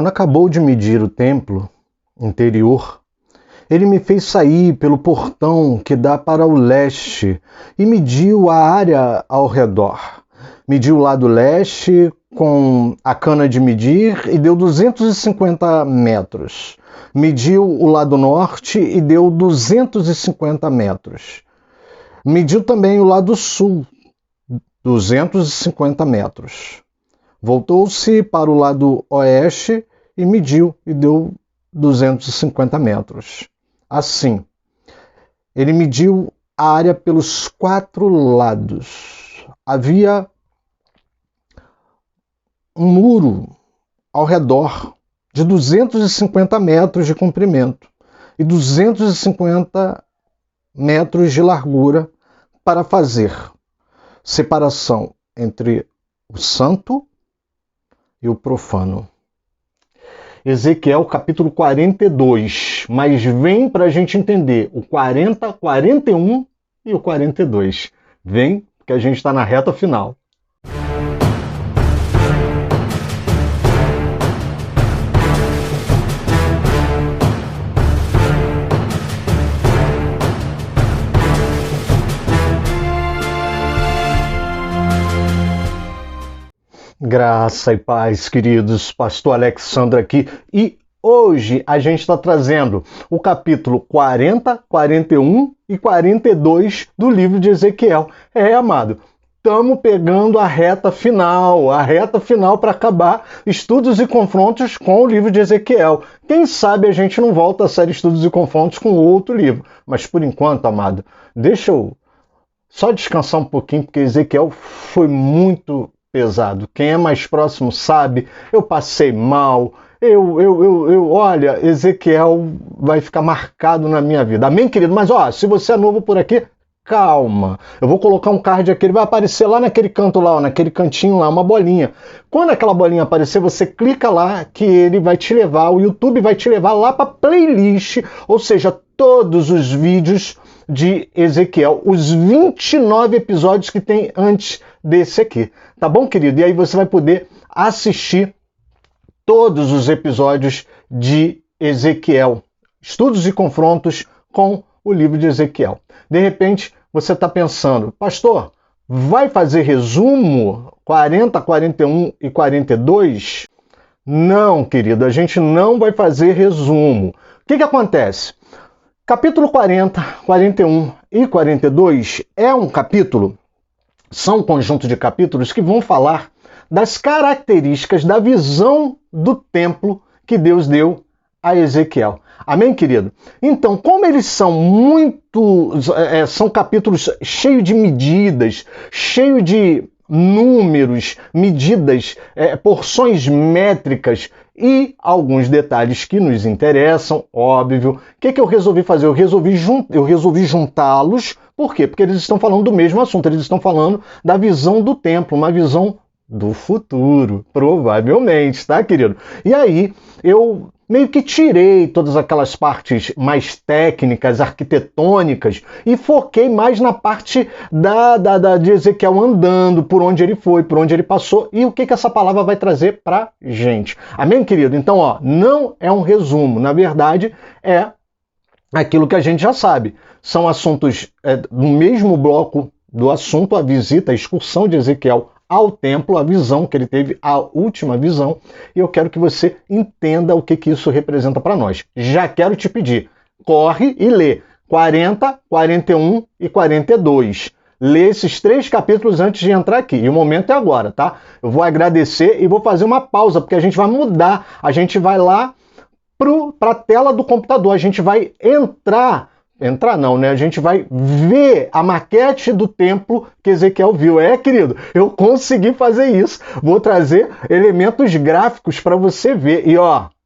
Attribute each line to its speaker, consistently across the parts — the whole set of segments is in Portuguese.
Speaker 1: quando acabou de medir o templo interior, ele me fez sair pelo portão que dá para o leste e mediu a área ao redor. Mediu o lado leste com a cana de medir e deu 250 metros. Mediu o lado norte e deu 250 metros. Mediu também o lado sul, 250 metros. Voltou-se para o lado oeste e mediu e deu 250 metros. Assim, ele mediu a área pelos 4 lados. Havia um muro ao redor de 250 metros de comprimento e 250 metros de largura para fazer separação entre o santo e o profano. Ezequiel capítulo 42, mas vem para a gente entender o 40, 41 e o 42. Vem, porque a gente está na reta final. Graça e paz, queridos. Pastor Alexandre aqui. E hoje a gente está trazendo o capítulo 40, 41 e 42 do livro de Ezequiel. Amado, estamos pegando a reta final para acabar estudos e confrontos com o livro de Ezequiel. Quem sabe a gente não volta a série Estudos e Confrontos com outro livro. Mas por enquanto, amado, deixa eu só descansar um pouquinho, porque Ezequiel foi muito pesado. Quem é mais próximo sabe, eu passei mal, olha, Ezequiel vai ficar marcado na minha vida. Amém, querido? Mas, se você é novo por aqui, calma. Eu vou colocar um card aqui, ele vai aparecer lá naquele canto lá, naquele cantinho lá, uma bolinha. Quando aquela bolinha aparecer, você clica lá que ele vai te levar, o YouTube vai te levar lá para playlist, ou seja, todos os vídeos de Ezequiel, os 29 episódios que tem antes desse aqui. Tá bom, querido? E aí você vai poder assistir todos os episódios de Ezequiel. Estudos e confrontos com o livro de Ezequiel. De repente, você está pensando, pastor, vai fazer resumo 40, 41 e 42? Não, querido, a gente não vai fazer resumo. O que acontece? Capítulo 40, 41 e 42 são um conjunto de capítulos que vão falar das características da visão do templo que Deus deu a Ezequiel. Amém, querido? Então, como eles são são capítulos cheios de medidas, cheios de números, medidas, porções métricas e alguns detalhes que nos interessam, óbvio. O que eu resolvi fazer? Eu resolvi juntá-los. Por quê? Porque eles estão falando do mesmo assunto, eles estão falando da visão do templo, uma visão do futuro, provavelmente, tá, querido? E aí, eu meio que tirei todas aquelas partes mais técnicas, arquitetônicas, e foquei mais na parte de Ezequiel andando, por onde ele foi, por onde ele passou, e o que essa palavra vai trazer pra gente. Amém, querido? Então, não é um resumo, na verdade, é aquilo que a gente já sabe. São assuntos no mesmo bloco do assunto, a visita, a excursão de Ezequiel ao templo, a visão que ele teve, a última visão, e eu quero que você entenda o que isso representa para nós. Já quero te pedir, corre e lê 40, 41 e 42. Lê esses 3 capítulos antes de entrar aqui, e o momento é agora, tá? Eu vou agradecer e vou fazer uma pausa, porque a gente vai mudar, a gente vai lá para a tela do computador, a gente vai entrar não, né? A gente vai ver a maquete do templo que Ezequiel viu. Querido, eu consegui fazer isso. Vou trazer elementos gráficos para você ver. E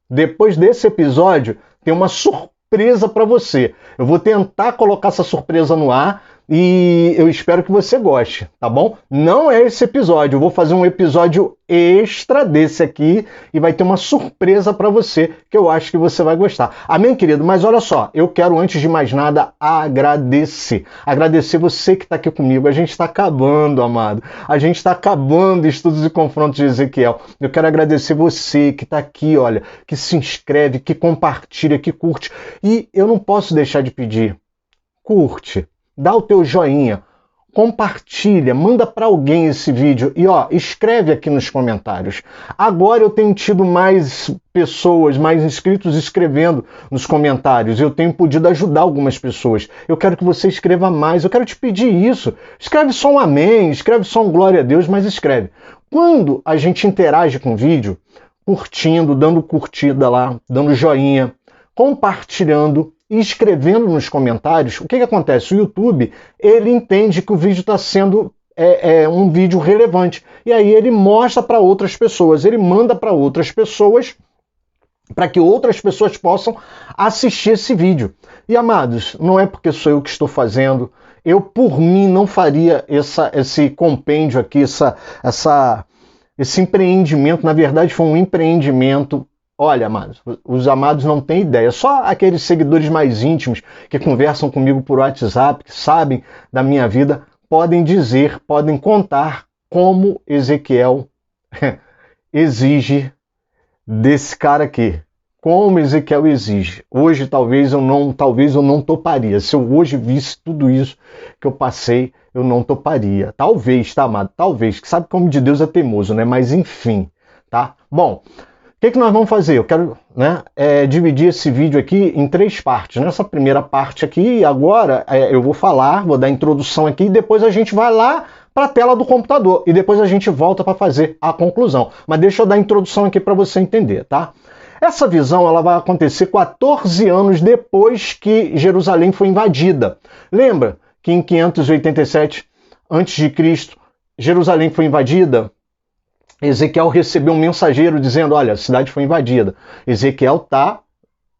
Speaker 1: depois desse episódio, tem uma surpresa para você. Eu vou tentar colocar essa surpresa no ar. e eu espero que você goste, tá bom? Não é esse episódio, eu vou fazer um episódio extra desse aqui e vai ter uma surpresa para você que eu acho que você vai gostar. Amém, querido? Mas olha só, eu quero antes de mais nada agradecer. Agradecer você que está aqui comigo. A gente está acabando, amado. A gente está acabando Estudos e Confrontos de Ezequiel. Eu quero agradecer você que está aqui, olha, que se inscreve, que compartilha, que curte. E eu não posso deixar de pedir. Curte. Dá o teu joinha, compartilha, manda para alguém esse vídeo e ó, escreve aqui nos comentários. Agora eu tenho tido mais pessoas, mais inscritos escrevendo nos comentários. Eu tenho podido ajudar algumas pessoas. Eu quero que você escreva mais, eu quero te pedir isso. Escreve só um amém, escreve só um glória a Deus, mas escreve. Quando a gente interage com o vídeo, curtindo, dando curtida lá, dando joinha, compartilhando e escrevendo nos comentários, o que acontece? O YouTube, ele entende que o vídeo está sendo um vídeo relevante. E aí ele mostra para outras pessoas, ele manda para outras pessoas, para que outras pessoas possam assistir esse vídeo. E, amados, não é porque sou eu que estou fazendo, eu, por mim, não faria esse compêndio aqui, esse empreendimento. Na verdade, foi um empreendimento. Olha, amados, os amados não têm ideia. Só aqueles seguidores mais íntimos que conversam comigo por WhatsApp, que sabem da minha vida, podem dizer, podem contar como Ezequiel exige desse cara aqui. Como Ezequiel exige. Hoje talvez eu não toparia. Se eu hoje visse tudo isso que eu passei, eu não toparia. Talvez, tá, amado? Talvez. Que sabe que o homem de Deus é teimoso, né? Mas enfim, tá? Bom, o que nós vamos fazer? Eu quero dividir esse vídeo aqui em 3 partes. Nessa primeira parte aqui, agora eu vou falar, vou dar a introdução aqui e depois a gente vai lá para a tela do computador e depois a gente volta para fazer a conclusão. Mas deixa eu dar a introdução aqui para você entender, tá? Essa visão ela vai acontecer 14 anos depois que Jerusalém foi invadida. Lembra que em 587 a.C., Jerusalém foi invadida? Ezequiel recebeu um mensageiro dizendo, olha, a cidade foi invadida. Ezequiel está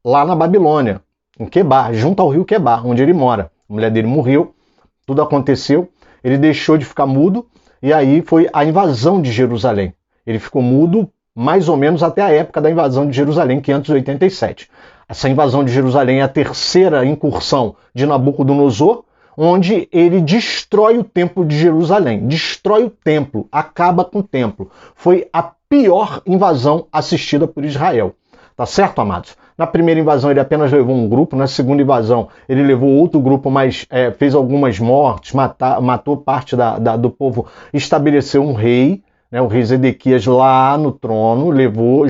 Speaker 1: lá na Babilônia, em Quebar, junto ao rio Quebar, onde ele mora. A mulher dele morreu, tudo aconteceu, ele deixou de ficar mudo, e aí foi a invasão de Jerusalém. Ele ficou mudo mais ou menos até a época da invasão de Jerusalém, 587. Essa invasão de Jerusalém é a terceira incursão de Nabucodonosor, onde ele destrói o templo de Jerusalém, destrói o templo, acaba com o templo. Foi a pior invasão assistida por Israel. Tá certo, amados? Na primeira invasão ele apenas levou um grupo, na segunda invasão ele levou outro grupo, mas fez algumas mortes, matou parte do povo, estabeleceu um rei, né, o rei Zedequias lá no trono, levou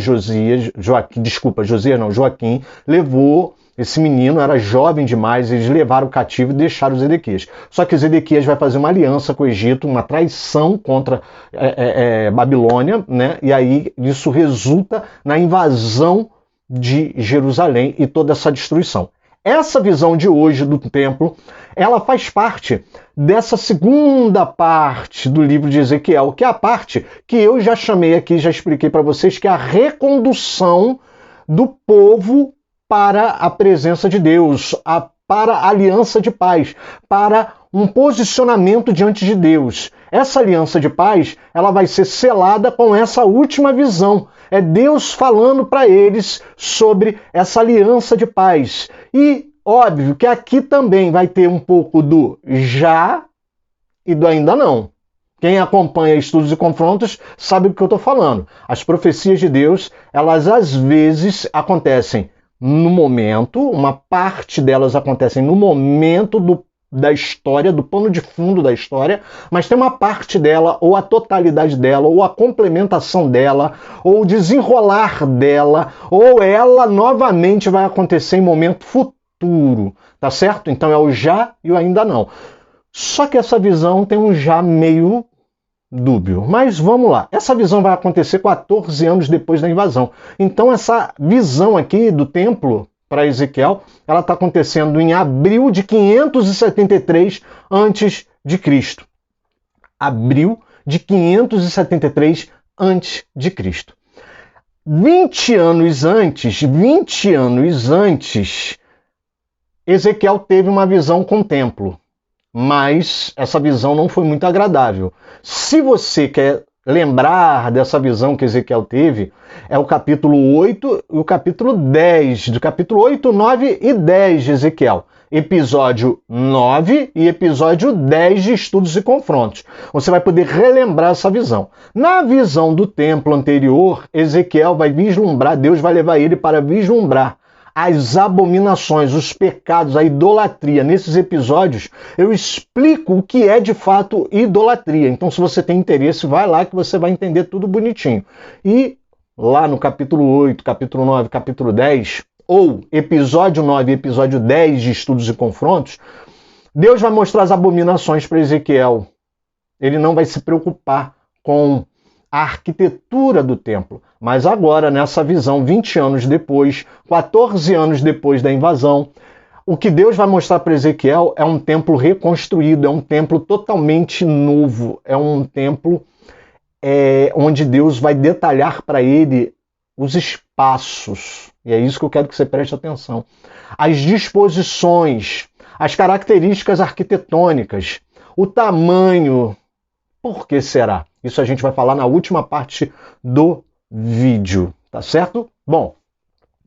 Speaker 1: Joaquim, levou. Esse menino era jovem demais, eles levaram o cativo e deixaram o Zedequias. Só que Zedequias vai fazer uma aliança com o Egito, uma traição contra Babilônia, né? E aí isso resulta na invasão de Jerusalém e toda essa destruição. Essa visão de hoje do templo, ela faz parte dessa segunda parte do livro de Ezequiel, que é a parte que eu já chamei aqui, já expliquei para vocês, que é a recondução do povo para a presença de Deus, para a aliança de paz, para um posicionamento diante de Deus. Essa aliança de paz, ela vai ser selada com essa última visão. É Deus falando para eles sobre essa aliança de paz. E óbvio que aqui também vai ter um pouco do já e do ainda não. Quem acompanha Estudos e Confrontos sabe do que eu estou falando. As profecias de Deus, elas às vezes acontecem no momento, uma parte delas acontecem no momento da história, do pano de fundo da história, mas tem uma parte dela, ou a totalidade dela, ou a complementação dela, ou o desenrolar dela, ou ela novamente vai acontecer em momento futuro, tá certo? Então é o já e o ainda não. Só que essa visão tem um já meio dúbio. Mas vamos lá. Essa visão vai acontecer 14 anos depois da invasão. Então essa visão aqui do templo para Ezequiel, ela está acontecendo em abril de 573 a.C. Abril de 573 a.C. 20 anos antes, Ezequiel teve uma visão com o templo. mas essa visão não foi muito agradável. Se você quer lembrar dessa visão que Ezequiel teve, é o capítulo 8 e o capítulo 10, do capítulo 8, 9 e 10 de Ezequiel. Episódio 9 e episódio 10 de Estudos e Confrontos. Você vai poder relembrar essa visão. Na visão do templo anterior, Ezequiel vai vislumbrar, Deus vai levar ele para vislumbrar as abominações, os pecados, a idolatria. Nesses episódios eu explico o que é de fato idolatria. Então, se você tem interesse, vai lá que você vai entender tudo bonitinho. E lá no capítulo 8, capítulo 9, capítulo 10, ou episódio 9 e episódio 10 de Estudos e Confrontos, Deus vai mostrar as abominações para Ezequiel. Ele não vai se preocupar com a arquitetura do templo. Mas agora, nessa visão, 20 anos depois, 14 anos depois da invasão, o que Deus vai mostrar para Ezequiel é um templo reconstruído, é um templo totalmente novo, é um templo onde Deus vai detalhar para ele os espaços. E é isso que eu quero que você preste atenção. As disposições, as características arquitetônicas, o tamanho. Por que será? Isso a gente vai falar na última parte do vídeo, tá certo? Bom,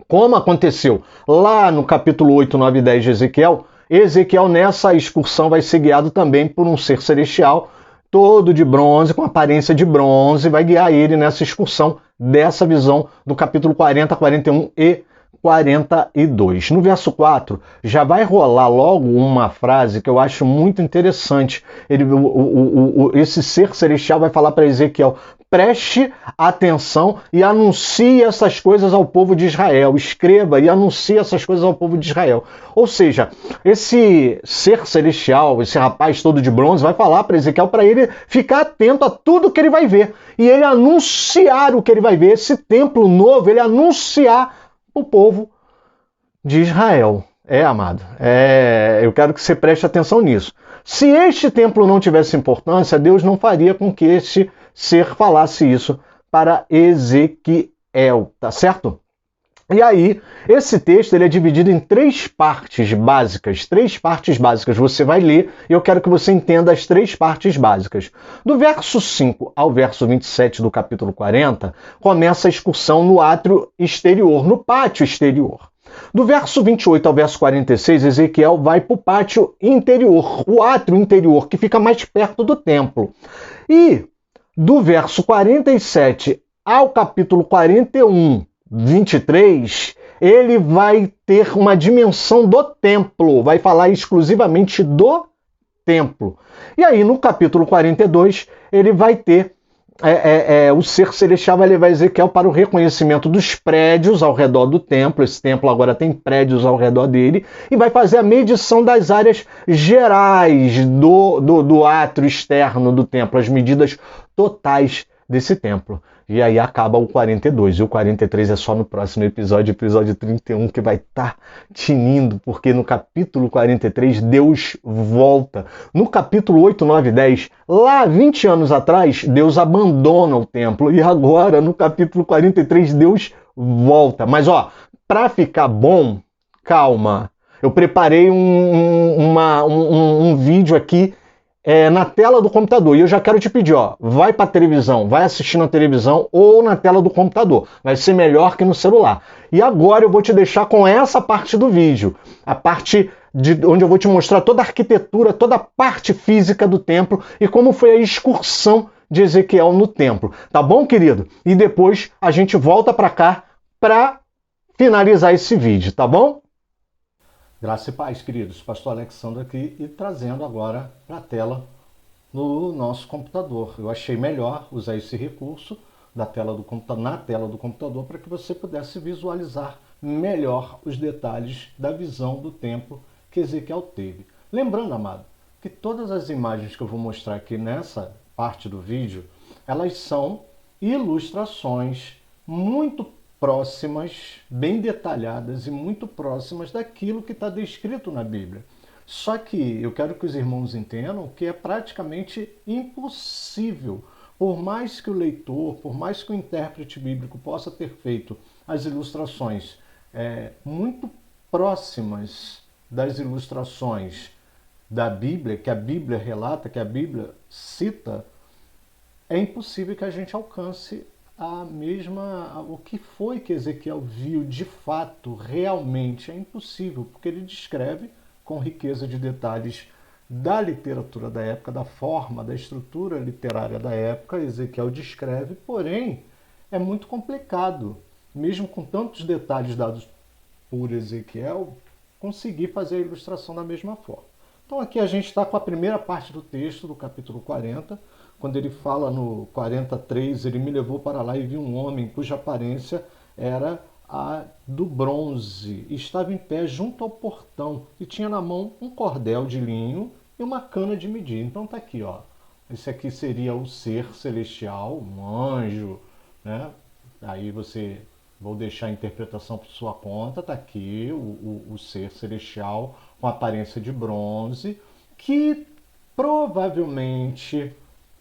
Speaker 1: como aconteceu lá no capítulo 8, 9 e 10 de Ezequiel, Ezequiel nessa excursão vai ser guiado também por um ser celestial, todo de bronze, com aparência de bronze, vai guiar ele nessa excursão dessa visão do capítulo 40, 41 e 42. No verso 4, já vai rolar logo uma frase que eu acho muito interessante. Esse ser celestial vai falar para Ezequiel: preste atenção e anuncie essas coisas ao povo de Israel. Escreva e anuncie essas coisas ao povo de Israel. Ou seja, esse ser celestial, esse rapaz todo de bronze, vai falar para Ezequiel para ele ficar atento a tudo que ele vai ver. E ele anunciar o que ele vai ver. Esse templo novo, ele anunciar o povo de Israel. Amado, eu quero que você preste atenção nisso. Se este templo não tivesse importância, Deus não faria com que este ser falasse isso para Ezequiel, tá certo? E aí, esse texto ele é dividido em três partes básicas. Você vai ler e eu quero que você entenda as três partes básicas. Do verso 5 ao verso 27 do capítulo 40, começa a excursão no átrio exterior, no pátio exterior. Do verso 28 ao verso 46, Ezequiel vai para o pátio interior, o átrio interior, que fica mais perto do templo. E do verso 47 ao capítulo 41, 23, ele vai ter uma dimensão do templo, vai falar exclusivamente do templo. E aí, no capítulo 42, ele vai ter o ser celestial vai levar Ezequiel para o reconhecimento dos prédios ao redor do templo. Esse templo agora tem prédios ao redor dele e vai fazer a medição das áreas gerais do átrio externo do templo, as medidas totais desse templo. E aí acaba o 42. E o 43 é só no próximo episódio 31, que vai estar tinindo, porque no capítulo 43 Deus volta. No capítulo 8, 9 e 10, lá 20 anos atrás, Deus abandona o templo. E agora, no capítulo 43, Deus volta. Mas para ficar bom, calma. Eu preparei um vídeo aqui na tela do computador. E eu já quero te pedir, vai para a televisão, vai assistir na televisão ou na tela do computador. Vai ser melhor que no celular. E agora eu vou te deixar com essa parte do vídeo. A parte onde eu vou te mostrar toda a arquitetura, toda a parte física do templo e como foi a excursão de Ezequiel no templo. Tá bom, querido? E depois a gente volta para cá para finalizar esse vídeo, tá bom? Graça e paz, queridos. Pastor Alexandre aqui e trazendo agora para a tela no nosso computador. Eu achei melhor usar esse recurso na tela do computador para que você pudesse visualizar melhor os detalhes da visão do templo que Ezequiel teve. Lembrando, amado, que todas as imagens que eu vou mostrar aqui nessa parte do vídeo, elas são ilustrações muito próximas, bem detalhadas e muito próximas daquilo que está descrito na Bíblia. Só que eu quero que os irmãos entendam que é praticamente impossível, por mais que o leitor, por mais que o intérprete bíblico possa ter feito as ilustrações muito próximas das ilustrações da Bíblia, que a Bíblia relata, que a Bíblia cita, é impossível que a gente alcance o que foi que Ezequiel viu de fato, realmente. É impossível, porque ele descreve com riqueza de detalhes da literatura da época, da forma, da estrutura literária da época. Ezequiel descreve, porém, é muito complicado, mesmo com tantos detalhes dados por Ezequiel, conseguir fazer a ilustração da mesma forma. Então aqui a gente está com a primeira parte do texto, do capítulo 40, quando ele fala no 43, ele me levou para lá e vi um homem cuja aparência era a do bronze, e estava em pé junto ao portão, e tinha na mão um cordel de linho e uma cana de medir. Então tá aqui, ó. Esse aqui seria o ser celestial, um anjo, né? Aí você, vou deixar a interpretação por sua conta, tá aqui o ser celestial com aparência de bronze, que provavelmente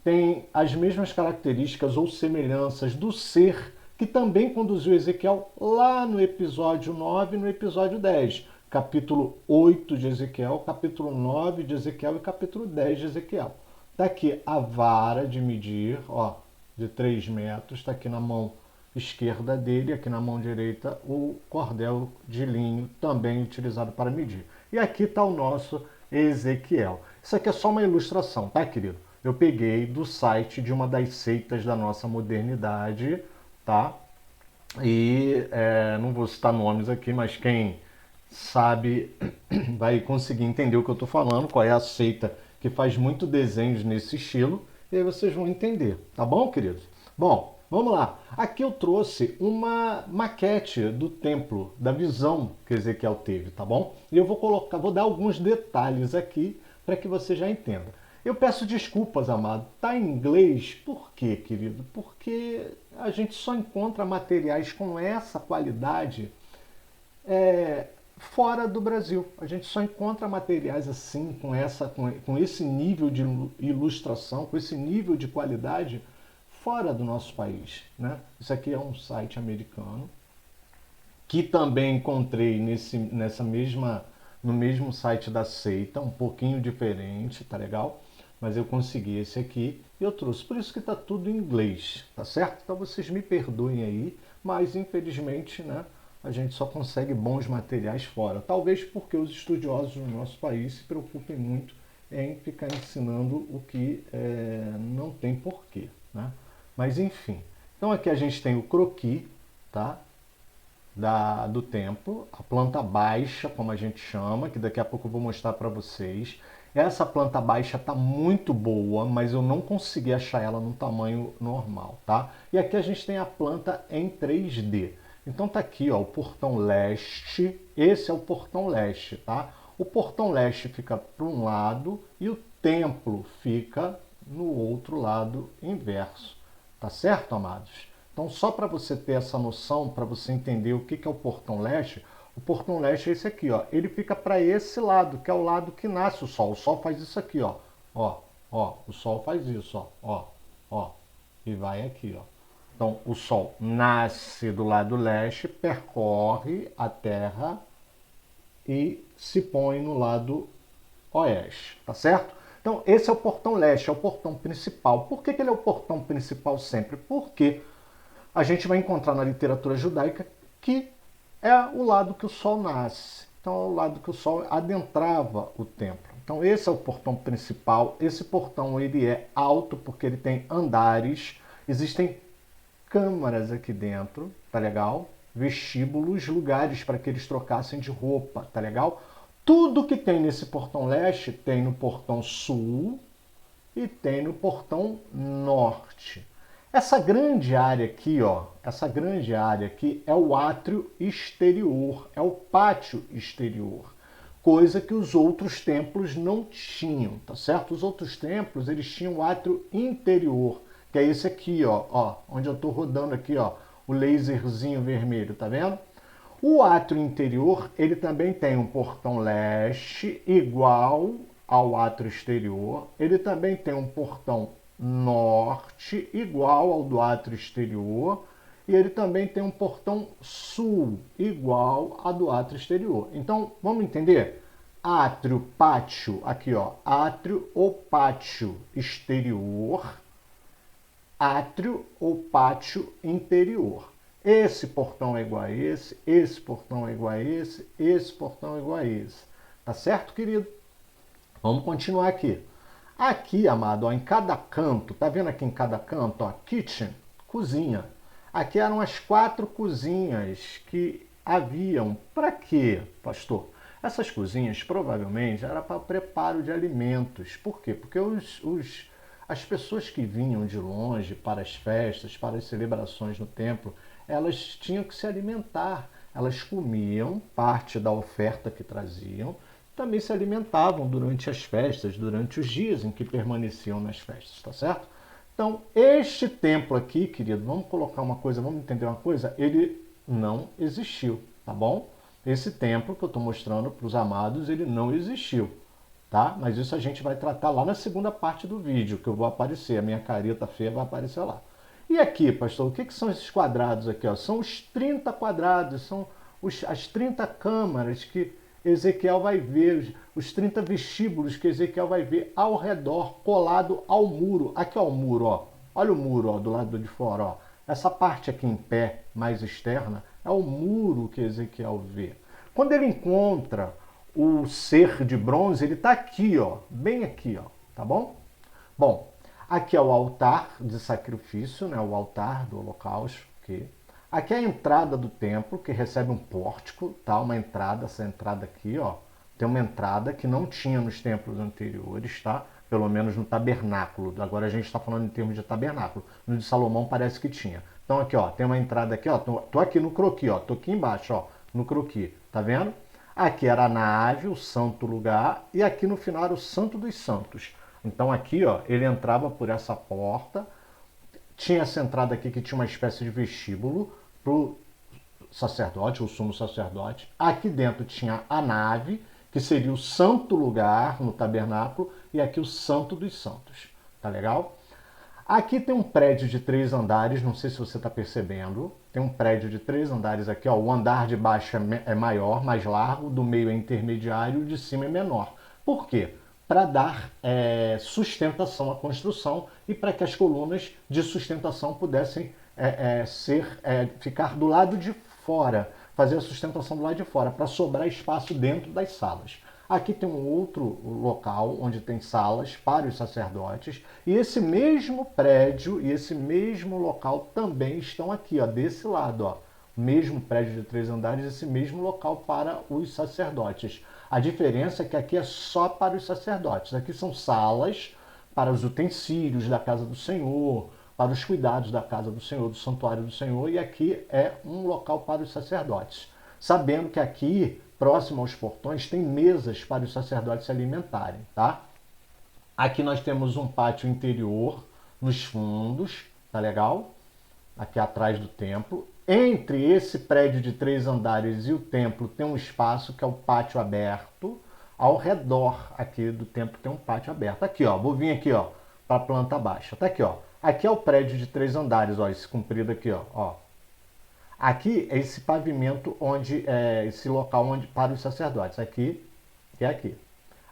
Speaker 1: tem as mesmas características ou semelhanças do ser que também conduziu Ezequiel lá no episódio 9 e no episódio 10. Capítulo 8 de Ezequiel, capítulo 9 de Ezequiel e capítulo 10 de Ezequiel. Está aqui a vara de medir, ó, de 3 metros, está aqui na mão esquerda dele, aqui na mão direita o cordel de linho, também utilizado para medir. E aqui está o nosso Ezequiel. Isso aqui é só uma ilustração, tá, querido? Eu peguei do site de uma das seitas da nossa modernidade, tá? E não vou citar nomes aqui, mas quem sabe vai conseguir entender o que eu estou falando, qual é a seita que faz muito desenhos nesse estilo, e aí vocês vão entender, tá bom, queridos? Bom, vamos lá. Aqui eu trouxe uma maquete do templo, da visão que Ezequiel teve, tá bom? E eu vou dar alguns detalhes aqui para que você já entenda. Eu peço desculpas, amado. Tá em inglês, por quê, querido? Porque a gente só encontra materiais com essa qualidade fora do Brasil. A gente só encontra materiais assim, com esse nível de ilustração, com esse nível de qualidade fora do nosso país, né? Isso aqui é um site americano que também encontrei no mesmo site da seita, um pouquinho diferente, tá legal? Mas eu consegui esse aqui e eu trouxe. Por isso que tá tudo em inglês, tá certo? Então vocês me perdoem aí, mas infelizmente, né, a gente só consegue bons materiais fora. Talvez porque os estudiosos do nosso país se preocupem muito em ficar ensinando o que não tem porquê, né? Mas enfim. Então aqui a gente tem o croquis, tá? Do templo, a planta baixa, como a gente chama, que daqui a pouco eu vou mostrar para vocês. Essa planta baixa tá muito boa, mas eu não consegui achar ela no tamanho normal, tá? E aqui a gente tem a planta em 3D. Então tá aqui, ó, o portão leste. Esse é o portão leste, tá? O portão leste fica para um lado e o templo fica no outro lado inverso. Tá certo, amados? Então, só para você ter essa noção, para você entender o que é o portão leste, o portão leste é esse aqui, ó. Ele fica para esse lado, que é o lado que nasce o sol. O sol faz isso aqui, ó. Ó, ó, o sol faz isso, ó, e vai aqui, ó. Então, o sol nasce do lado leste, percorre a Terra e se põe no lado oeste, tá certo? Então, esse é o portão leste, é o portão principal. Por que ele é o portão principal sempre? Porque a gente vai encontrar na literatura judaica que é o lado que o sol nasce. Então, é o lado que o sol adentrava o templo. Então, esse é o portão principal. Esse portão ele é alto porque ele tem andares. Existem câmaras aqui dentro, tá legal? Vestíbulos, lugares para que eles trocassem de roupa, tá legal? Tudo que tem nesse portão leste tem no portão sul e tem no portão norte. Essa grande área aqui, ó, essa grande área aqui é o átrio exterior, é o pátio exterior, coisa que os outros templos não tinham, tá certo? Os outros templos, eles tinham o átrio interior, que é esse aqui, ó, onde eu tô rodando aqui, ó, o laserzinho vermelho, tá vendo? O átrio interior, ele também tem um portão leste igual ao átrio exterior. Ele também tem um portão norte igual ao do átrio exterior. E ele também tem um portão sul igual ao do átrio exterior. Então, vamos entender? átrio, pátio, aqui ó, átrio ou pátio exterior, átrio ou pátio interior. Esse portão é igual a esse portão é igual a esse portão é igual a esse. Tá certo, querido? Vamos continuar aqui. Aqui, amado, ó, em cada canto, tá vendo aqui em cada canto, ó, kitchen, cozinha. Aqui eram as 4 cozinhas que haviam. Para quê, pastor? Essas cozinhas provavelmente era para preparo de alimentos. Por quê? Porque as pessoas que vinham de longe para as festas, para as celebrações no templo, elas tinham que se alimentar. Elas comiam parte da oferta que traziam, também se alimentavam durante as festas, durante os dias em que permaneciam nas festas, tá certo? Então, este templo aqui, querido, vamos colocar uma coisa, vamos entender uma coisa, ele não existiu, tá bom? Esse templo que eu estou mostrando para os amados, ele não existiu, tá? Mas isso a gente vai tratar lá na segunda parte do vídeo, que eu vou aparecer, a minha careta feia vai aparecer lá. E aqui, pastor, o que são esses quadrados aqui? Ó? São os 30 quadrados, são as 30 câmaras que Ezequiel vai ver, os 30 vestíbulos que Ezequiel vai ver ao redor, colado ao muro. Aqui, ó, o muro, ó. Olha o muro, ó, do lado de fora, ó. Essa parte aqui em pé, mais externa, é o muro que Ezequiel vê. Quando ele encontra o ser de bronze, ele está aqui, ó, bem aqui, ó, tá bom? Bom, aqui é o altar de sacrifício, né, o altar do holocausto, aqui. Aqui é a entrada do templo, que recebe um pórtico, tá? Uma entrada, essa entrada aqui, ó, tem uma entrada que não tinha nos templos anteriores, tá? Pelo menos no tabernáculo. Agora a gente está falando em termos de tabernáculo. No de Salomão parece que tinha. Então aqui, ó, tem uma entrada aqui, ó, tô aqui no croqui, ó, tô aqui embaixo, ó, no croqui, tá vendo? Aqui era a nave, o santo lugar, e aqui no final era o santo dos santos. Então aqui, ó, ele entrava por essa porta. Tinha essa entrada aqui que tinha uma espécie de vestíbulo para o sacerdote, o sumo sacerdote. Aqui dentro tinha a nave, que seria o santo lugar no tabernáculo, e aqui o santo dos santos. Tá legal? Aqui tem um prédio de 3 andares, não sei se você está percebendo. Tem um prédio de 3 andares aqui, ó. O andar de baixo é maior, mais largo, do meio é intermediário, o de cima é menor. Por quê? Para dar sustentação à construção e para que as colunas de sustentação pudessem ficar do lado de fora, fazer a sustentação do lado de fora, para sobrar espaço dentro das salas. Aqui tem um outro local onde tem salas para os sacerdotes, e esse mesmo prédio e esse mesmo local também estão aqui, ó, desse lado, ó. Mesmo prédio de 3 andares, esse mesmo local para os sacerdotes. A diferença é que aqui é só para os sacerdotes. Aqui são salas para os utensílios da casa do Senhor, para os cuidados da casa do Senhor, do santuário do Senhor, e aqui é um local para os sacerdotes. Sabendo que aqui, próximo aos portões, tem mesas para os sacerdotes se alimentarem, tá? Aqui nós temos um pátio interior nos fundos, tá legal? Aqui atrás do templo. Entre esse prédio de 3 andares e o templo tem um espaço que é o pátio aberto. Ao redor aqui do templo tem um pátio aberto. Aqui, ó, vou vir aqui, ó, para a planta baixa. Tá aqui, ó. Aqui é o prédio de 3 andares, ó, esse comprido aqui, ó. Aqui é esse pavimento onde esse local onde para os sacerdotes. Aqui e aqui.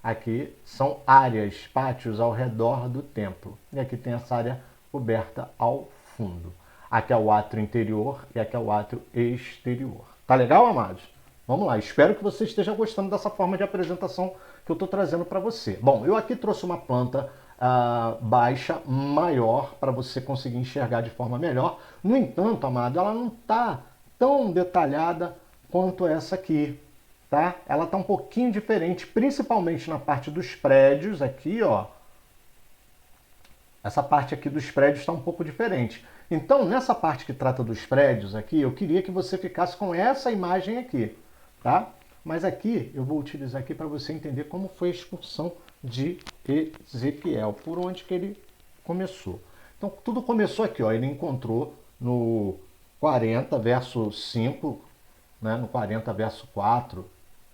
Speaker 1: Aqui são áreas, pátios ao redor do templo. E aqui tem essa área coberta ao fundo. Aqui é o átrio interior e aqui é o átrio exterior. Tá legal, amados? Vamos lá. Espero que você esteja gostando dessa forma de apresentação que eu estou trazendo para você. Bom, eu aqui trouxe uma planta baixa, maior, para você conseguir enxergar de forma melhor. No entanto, amado, ela não está tão detalhada quanto essa aqui, tá? Ela está um pouquinho diferente, principalmente na parte dos prédios aqui, ó. Essa parte aqui dos prédios está um pouco diferente. Então, nessa parte que trata dos prédios aqui, eu queria que você ficasse com essa imagem aqui, tá? Mas aqui, eu vou utilizar aqui para você entender como foi a excursão de Ezequiel, por onde que ele começou. Então, tudo começou aqui, ó. Ele encontrou no 40, verso 5, né? No 40, verso 4,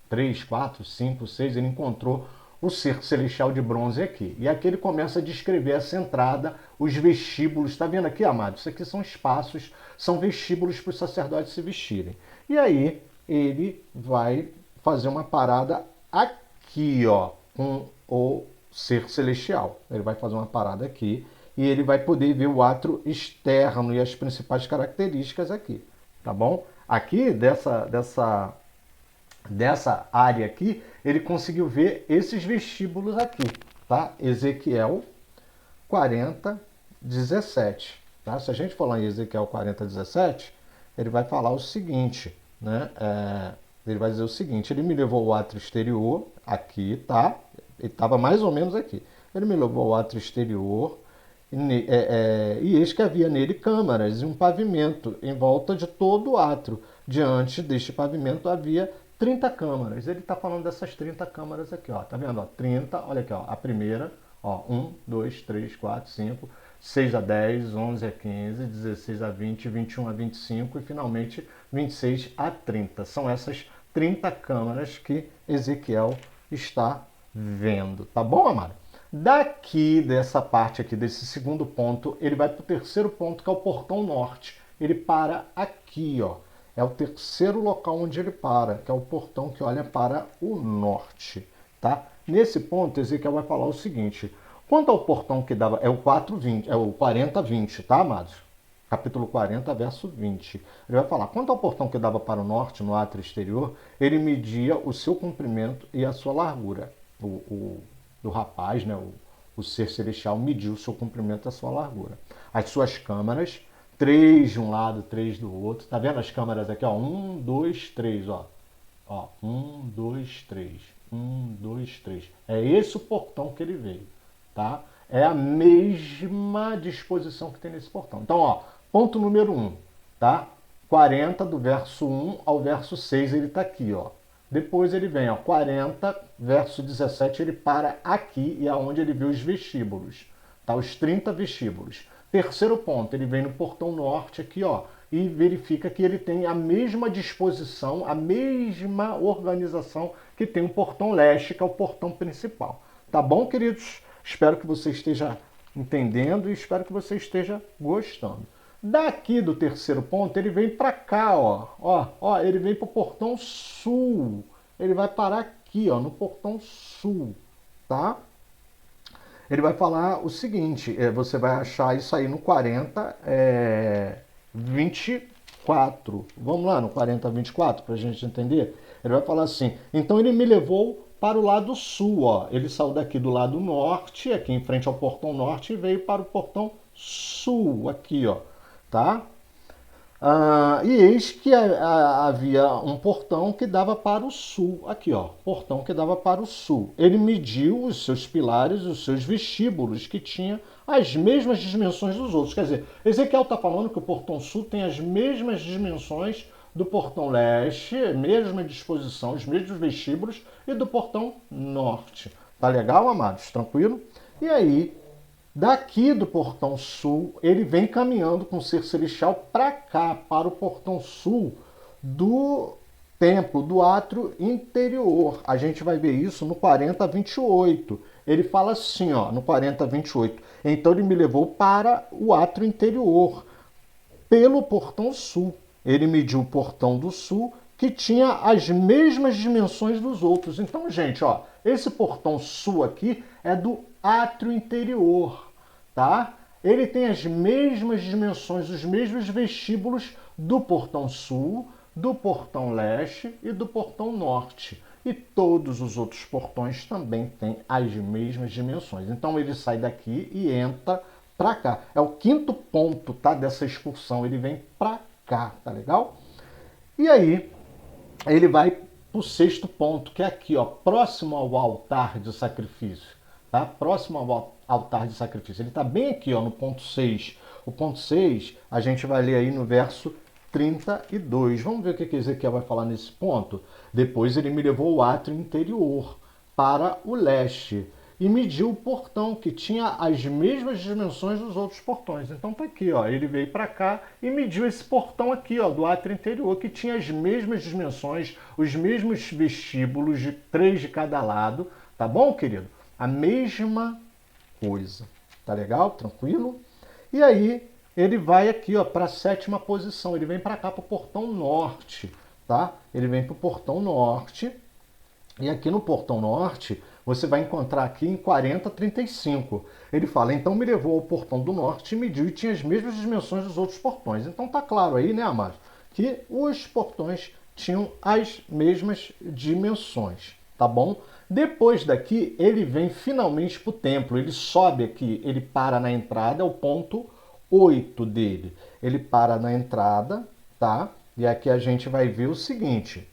Speaker 1: 3, 4, 5, 6, ele encontrou o cerco celestial de bronze aqui. E aqui ele começa a descrever essa entrada, os vestíbulos. Está vendo aqui, amados? Isso aqui são espaços, são vestíbulos para os sacerdotes se vestirem. E aí ele vai fazer uma parada aqui aqui, ó, com o ser celestial. Ele vai fazer uma parada aqui e ele vai poder ver o átrio externo e as principais características aqui, tá bom? Aqui, dessa área aqui, ele conseguiu ver esses vestíbulos aqui, tá? Ezequiel 40, 17. Tá? Se a gente falar em Ezequiel 40, 17, ele vai falar o seguinte, né? Ele vai dizer o seguinte: ele me levou ao átrio exterior, aqui, tá? Ele estava mais ou menos aqui. Ele me levou ao átrio exterior, e eis que havia nele câmaras e um pavimento em volta de todo o átrio. Diante deste pavimento havia 30 câmaras. Ele está falando dessas 30 câmaras aqui, ó. Tá vendo? Ó, 30, olha aqui, ó. A primeira, ó, 1, 2, 3, 4, 5, 6 a 10, 11 a 15, 16 a 20, 21 a 25 e finalmente 26 a 30. São essas 30 câmaras que Ezequiel está vendo. Tá bom, amado? Daqui, dessa parte aqui, desse segundo ponto, ele vai para o terceiro ponto, que é o portão norte. Ele para aqui, ó. É o terceiro local onde ele para, que é o portão que olha para o norte, tá? Nesse ponto, Ezequiel vai falar o seguinte: quanto ao portão que dava, é o 4:20, é o 40:20, tá, amados? Capítulo 40, verso 20. Ele vai falar: quanto ao portão que dava para o norte, no átrio exterior, ele media o seu comprimento e a sua largura. O rapaz, né, o ser celestial, mediu o seu comprimento e a sua largura. As suas câmaras, 3 de um lado, 3 do outro. Tá vendo as câmaras aqui? Ó? 1, 2, 3. Ó. 1, 2, 3. 1, 2, 3. É esse o portão que ele veio. Tá? É a mesma disposição que tem nesse portão. Então, ó, ponto número 1. Tá? 40, do verso 1 ao verso 6, ele está aqui. Ó. Depois ele vem, ó, 40, verso 17, ele para aqui e é onde ele vê os vestíbulos. Tá? Os 30 vestíbulos. Terceiro ponto, ele vem no portão norte aqui, ó, e verifica que ele tem a mesma disposição, a mesma organização que tem o portão leste, que é o portão principal. Tá bom, queridos? Espero que você esteja entendendo e espero que você esteja gostando. Daqui do terceiro ponto, ele vem para cá, ó, ele vem para o portão sul. Ele vai parar aqui, ó, no portão sul, tá? Ele vai falar o seguinte, você vai achar isso aí no 40, 24. Vamos lá no 40, 24 para a gente entender? Ele vai falar assim: então ele me levou para o lado sul, ó. Ele saiu daqui do lado norte, aqui em frente ao portão norte, e veio para o portão sul, aqui, ó, tá? E eis que havia um portão que dava para o sul, aqui, ó, portão que dava para o sul. Ele mediu os seus pilares, os seus vestíbulos, que tinha as mesmas dimensões dos outros. Quer dizer, Ezequiel está falando que o portão sul tem as mesmas dimensões do portão leste, mesma disposição, os mesmos vestíbulos, e do portão norte. Tá legal, amados? Tranquilo? E aí, daqui do portão sul, ele vem caminhando com o ser celestial para cá, para o portão sul do templo, do átrio interior. A gente vai ver isso no 40, 28. Ele fala assim, ó, no 40, 28. Então ele me levou para o átrio interior, pelo portão sul. Ele mediu o portão do sul, que tinha as mesmas dimensões dos outros. Então, gente, ó, esse portão sul aqui é do átrio interior, tá? Ele tem as mesmas dimensões, os mesmos vestíbulos do portão sul, do portão leste e do portão norte. E todos os outros portões também têm as mesmas dimensões. Então ele sai daqui e entra para cá. É o quinto ponto, tá, dessa excursão. Ele vem para cá, tá legal? E aí ele vai para o sexto ponto, que é aqui, ó, próximo ao altar de sacrifício, tá? Próximo ao altar de sacrifício. Ele está bem aqui, ó, no ponto 6. O ponto 6 a gente vai ler aí no verso 32. Vamos ver o que Ezequiel vai falar nesse ponto. Depois ele me levou ao átrio interior, para o leste, e mediu o portão, que tinha as mesmas dimensões dos outros portões. Então tá aqui, ó, ele veio para cá e mediu esse portão aqui, ó, do átrio interior, que tinha as mesmas dimensões, os mesmos vestíbulos, de 3 de cada lado. Tá bom, querido? A mesma coisa. Tá legal? Tranquilo? E aí ele vai aqui, ó, para a sétima posição. Ele vem para cá, para o portão norte, tá? Ele vem para o portão norte E aqui no portão norte, você vai encontrar aqui em 40,35. Ele fala, então me levou ao portão do norte e mediu e tinha as mesmas dimensões dos outros portões. Então tá claro aí, né, amados, que os portões tinham as mesmas dimensões, tá bom? Depois daqui, ele vem finalmente para o templo. Ele sobe aqui, ele para na entrada, é o ponto 8 dele. Ele para na entrada, tá? E aqui a gente vai ver o seguinte,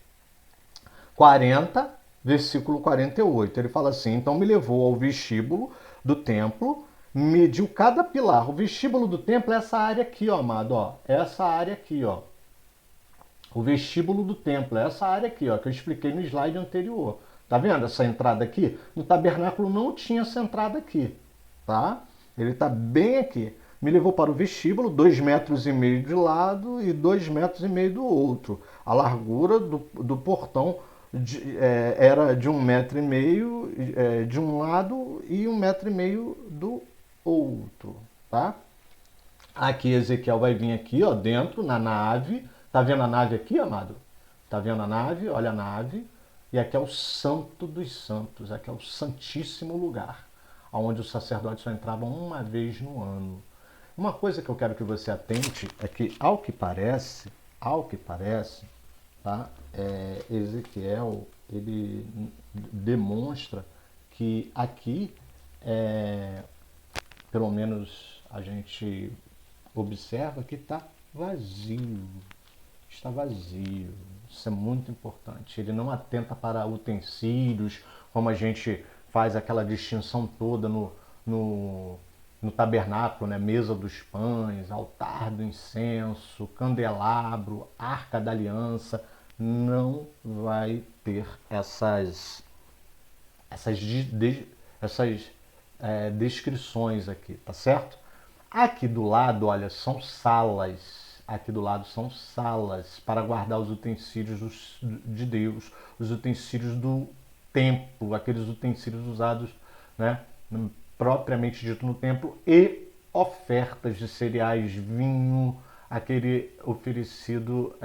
Speaker 1: 40, versículo 48. Ele fala assim, então me levou ao vestíbulo do templo, mediu cada pilar. O vestíbulo do templo é essa área aqui, ó, amado, ó. Essa área aqui, ó. O vestíbulo do templo é essa área aqui, ó, que eu expliquei no slide anterior. Tá vendo essa entrada aqui? No tabernáculo não tinha essa entrada aqui, tá? Ele tá bem aqui. Me levou para o vestíbulo, 2,5 metros de lado e 2,5 metros do outro. A largura do portão era de 1,5 metro de um lado e 1,5 metro do outro, tá? Aqui Ezequiel vai vir aqui, ó, dentro, na nave. Tá vendo a nave aqui, amado? Tá vendo a nave? Olha a nave. E aqui é o Santo dos Santos, aqui é o Santíssimo Lugar, onde os sacerdotes só entravam uma vez no ano. Uma coisa que eu quero que você atente é que, ao que parece, tá? Ezequiel, ele demonstra que aqui, pelo menos a gente observa que está vazio. Está vazio. Isso é muito importante. Ele não atenta para utensílios, como a gente faz aquela distinção toda no tabernáculo, né? Mesa dos pães, altar do incenso, candelabro, arca da aliança. Não vai ter essas descrições aqui, tá certo? Aqui do lado, olha, são salas. Aqui do lado são salas para guardar os utensílios de Deus, os utensílios do templo, aqueles utensílios usados, né, propriamente dito no templo, e ofertas de cereais, vinho, aquele oferecido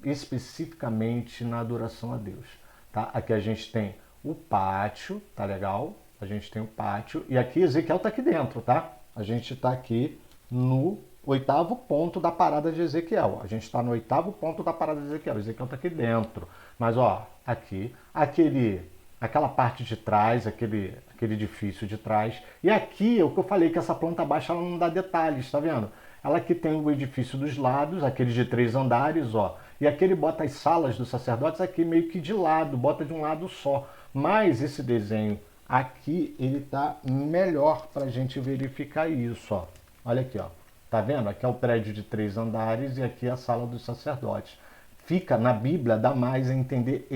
Speaker 1: especificamente na adoração a Deus. Tá? Aqui a gente tem o pátio, tá legal? A gente tem o pátio, e aqui Ezequiel está aqui dentro, tá? A gente está aqui no 8º ponto da parada de Ezequiel. A gente está no 8º ponto da parada de Ezequiel. Ezequiel está aqui dentro. Mas, ó, aqui, aquela parte de trás, aquele edifício de trás. E aqui, é o que eu falei, que essa planta baixa ela não dá detalhes, tá vendo? Ela aqui tem o edifício dos lados, aquele de 3 andares, ó. E aqui ele bota as salas dos sacerdotes aqui meio que de lado, bota de um lado só. Mas esse desenho aqui, ele tá melhor para a gente verificar isso, ó. Olha aqui, ó. Tá vendo? Aqui é o prédio de 3 andares e aqui é a sala dos sacerdotes. Fica na Bíblia, dá mais a entender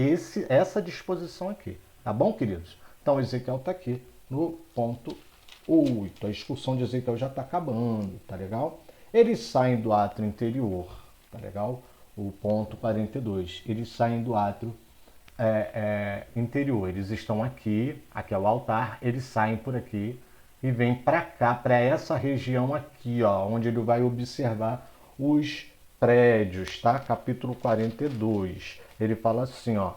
Speaker 1: essa disposição aqui. Tá bom, queridos? Então, Ezequiel está aqui no ponto 8. A excursão de Ezequiel já está acabando, tá legal? Eles saem do átrio interior, tá legal? O ponto 42. Eles saem do átrio interior. Eles estão aqui é o altar, eles saem por aqui e vêm para cá, para essa região aqui, ó, onde ele vai observar os prédios, tá? Capítulo 42. Ele fala assim, ó.